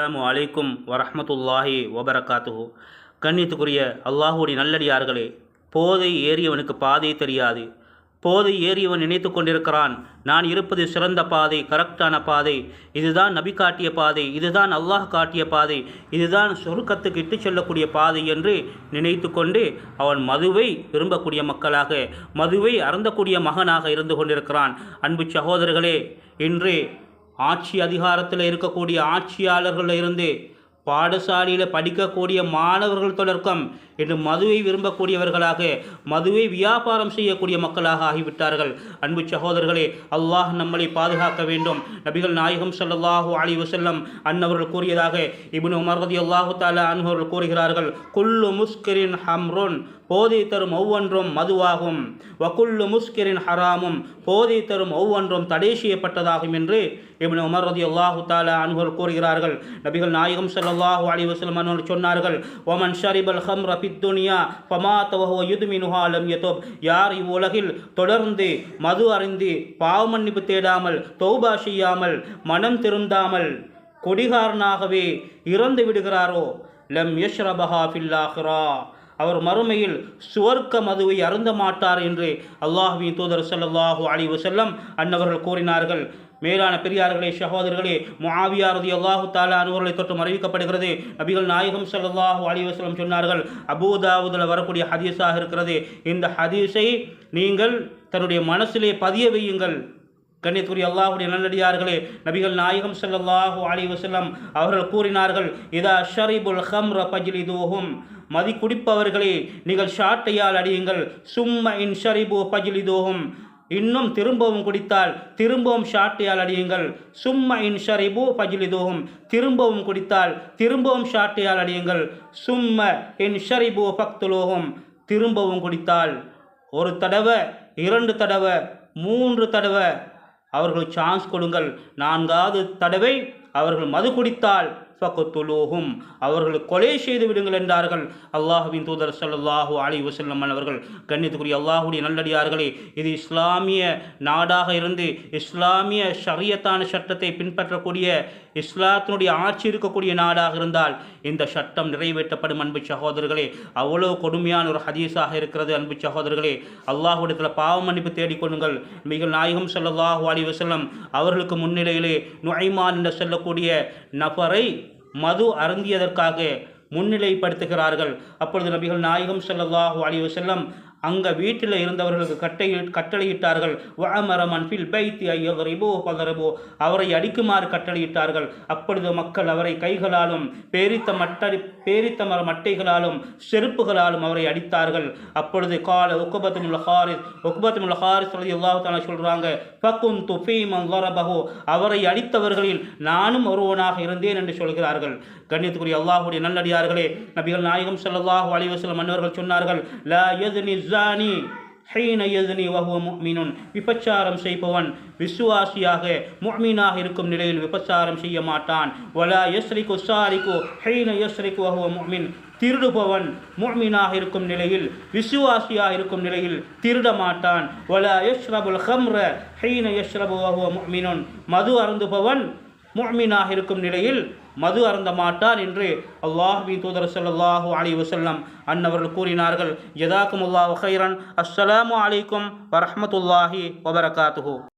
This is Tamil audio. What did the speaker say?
அஸ்ஸலாமு அலைக்கும் வரஹ்மத்துல்லாஹி வபரகாத்துஹு. கண்ணியத்துக்குரிய அல்லாஹுடைய நல்லடியார்களே, போதை ஏறியவனுக்கு பாதை தெரியாது. போதை ஏறியவன் நினைத்து கொண்டிருக்கிறான், நான் இருப்பது சிறந்த பாதை, கரெக்டான பாதை, இதுதான் நபி காட்டிய பாதை, இதுதான் அல்லாஹ் காட்டிய பாதை, இதுதான் சொர்க்கத்துக்கு இட்டு செல்லக்கூடிய பாதை என்று நினைத்து கொண்டு அவன் மதுவை விரும்பக்கூடிய மக்களாக, மதுவை அருந்தக்கூடிய மகனாக இருந்து கொண்டிருக்கிறான். அன்பு சகோதரர்களே, இன்று ஆட்சி அதிகாரத்தில் இருக்கக்கூடிய ஆட்சியாளர்களில் இருந்து பாடசாலையில் படிக்கக்கூடிய மாணவர்கள் தொடக்கம் இன்று மதுவை விரும்பக்கூடியவர்களாக, மதுவை வியாபாரம் செய்யக்கூடிய மக்களாக ஆகிவிட்டார்கள். அன்பு சகோதரர்களே, அல்லாஹ் நம்மளை பாதுகாக்க வேண்டும். நபிகள் நாயகம் ஸல்லல்லாஹு அலைஹி வஸல்லம் அன்னவர்கள் கூறியதாக இப்னு உமர் ரலியல்லாஹு தஆலா அன்ஹு அவர்கள் கூறுகிறார்கள், குல்லு முஸ்கிரின் ஹம்ருன், போதை தரும் ஒவ்வொன்றும் மதுவாகும், வகுல்லு முஸ்கிரின் ஹராமும், போதை தரும் ஒவ்வொன்றும் தடை செய்யப்பட்டதாகும் என்று இப்னு உமர் ரலியல்லாஹு தஆலா அன்ஹு கூறுகிறார்கள். நபிகள் நாயகம் ஸல்லல்லாஹு அலைஹி வஸல்லம் அவர்கள் சொன்னார்கள், ஒமன் ஷரிபல் ஹம்ர ஃபித் துன்யா ஃபமாத வஹுவ யுத்மினுஹா லம் யதுப், யார் இவ்வுலகில் தொடர்ந்து மது அருந்தி பாவமன்னிப்பு தேடாமல், தௌபா செய்யாமல், மனம் திருந்தாமல் குடிகாரனாகவே இறந்து விடுகிறாரோ, லம் யஷ்ரபஹா ஃபில் ஆখিরা, அவர் மறுமையில் சுவர்க்க மதுவை அருந்த மாட்டார் என்று அல்லாஹ்வின் தூதர் ஸல்லல்லாஹு அலைஹி வஸல்லம் அன்னவர்கள் கூறினார்கள். மேலான பெரியார்களே, சகோதரர்களே, முஆவியா ரலியல்லாஹு தஆலா அன்ஹுவை தொட்டு அறிவிக்கப்படுகிறது, நபிகள் நாயகம் ஸல்லல்லாஹு அலைஹி வஸல்லம் சொன்னார்கள், அபூ தாவூதில் வரக்கூடிய ஹதீஸாக இருக்கிறது, இந்த ஹதீஸை நீங்கள் தன்னுடைய மனசிலே பதிய வையுங்கள். கண்ணியத்துக்குரிய அல்லாஹ்வுடைய நல்லடியார்களே, நபிகள் நாயகம் ஸல்லல்லாஹு அலைஹி வஸல்லம் அவர்கள் கூறினார்கள், இதா ஷரிபுல் ஹம்ர ஃபஜ்லிதூஹும், மதி குடிப்பவர்களே நீங்கள் ஷாட்டையால் அடியுங்கள், சும்ம இன் ஷரிபு ஃபஜ்லிதூஹும், இன்னும் திரும்பவும் குடித்தால் திரும்பவும் ஷாட்டையால் அடியுங்கள், சும்ம இன் ஷரிபு ஃபஜ்லிதூஹும், திரும்பவும் குடித்தால் திரும்பவும் ஷாட்டையால் அடியுங்கள், சும்ம இன் ஷரிபு ஃபக்துலூஹும், திரும்பவும் குடித்தால் ஒரு தடவை, 2 தடவை, 3 தடவை அவர்கள் சான்ஸ் கொடுங்கள், 4வது தடவை அவர்கள் மது குடித்தால் ஃபக்துலூஹும், அவர்கள் கொலை செய்து விடுங்கள் என்றார்கள் அல்லாஹ்வின் தூதர் ஸல்லல்லாஹு அலைஹி வஸல்லம் அவர்கள். கண்ணியத்துக்குரிய அல்லாஹ்வுடைய நல்லடியார்களே, இது இஸ்லாமிய நாடாக இருந்து இஸ்லாமிய ஷரியத்தான சட்டத்தை பின்பற்றக்கூடிய, இஸ்லாத்தினுடைய ஆட்சி இருக்கக்கூடிய நாடாக இருந்தால் இந்த சட்டம் நிறைவேற்றப்படும். அன்பு சகோதரர்களே, அவ்வளோ கொடுமையான ஒரு ஹதீஸாக இருக்கிறது. அன்பு சகோதரர்களே, அல்லாஹ்விடத்தில் பாவ மன்னிப்பு தேடிக்கொள்ளுங்கள். நபிகள் நாயகம் ஸல்லல்லாஹு அலைஹி வஸல்லம் அவர்களுக்கு முன்னிலையிலே நுஐமான் என்று சொல்லக்கூடிய நபரை மது அருந்தியதற்காக முன்னிலைப்படுத்துகிறார்கள். அப்பொழுது நபிகள் நாயகம் ஸல்லல்லாஹு அலைஹி வஸல்லம் அங்கே வீட்டில் இருந்தவர்களுக்கு கட்டளையிட்டார்கள், வஅமரமன் ஃபில் பைத்தி ஐயரிபோ பதரபோ, அவரை அடிக்குமாறு கட்டளையிட்டார்கள். அப்பொழுது மக்கள் அவரை கைகளாலும் பேரித்த மர மட்டைகளாலும் செருப்புகளாலும் அவரை அடித்தார்கள். அப்பொழுது கால உக்பத்துல் ஹாரிஸ் ரலியல்லாஹு தஆலா சொல்றாங்க, ஃபகுன்து ஃபீமன் ضربஹு, அவரை அடித்தவர்களில் நானும் ஒருவனாக இருந்தேன் என்று சொல்கிறார்கள். கண்ணியத்துக்குரிய அல்லாஹ்வுடைய நல்லடியார்களே, நபிகள் நாயகம் ஸல்லல்லாஹு அலைஹி வஸல்லம் அன்னவர்கள் சொன்னார்கள், லா யஸ்னி ஸானி ஹீன யஸ்னி வஹுவ முஃமினுன், விபச்சாரம் செய்பவன் விசுவாசியாக முஃமினாக இருக்கும் நிலையில் விபச்சாரம் செய்ய மாட்டான். வலா யஸ்ரிகு ஸாரிகு ஹீன யஸ்ரிகு வஹுவ முஃமின், திருடுபவன் முஃமினாக இருக்கும் நிலையில், விசுவாசியாக இருக்கும் நிலையில் திருட மாட்டான். வலா யஷ்ரபுல் ஹம்ர ஹீன யஷ்ரபு வஹுவ முஃமினுன், மது அருந்துபவன் முஃமினாக இருக்கும் நிலையில் மது அருந்த மாட்டான் என்று அல்லாஹ்வின் தூதர் ஸல்லல்லாஹு அலைஹி வஸல்லம் அன்னவர்கள் கூறினார்கள். ஜஸாக்குமுல்லாஹு கைரன். அஸ்ஸலாமு அலைக்கும் வரஹ்மத்துல்லாஹி வபரகாத்துஹு.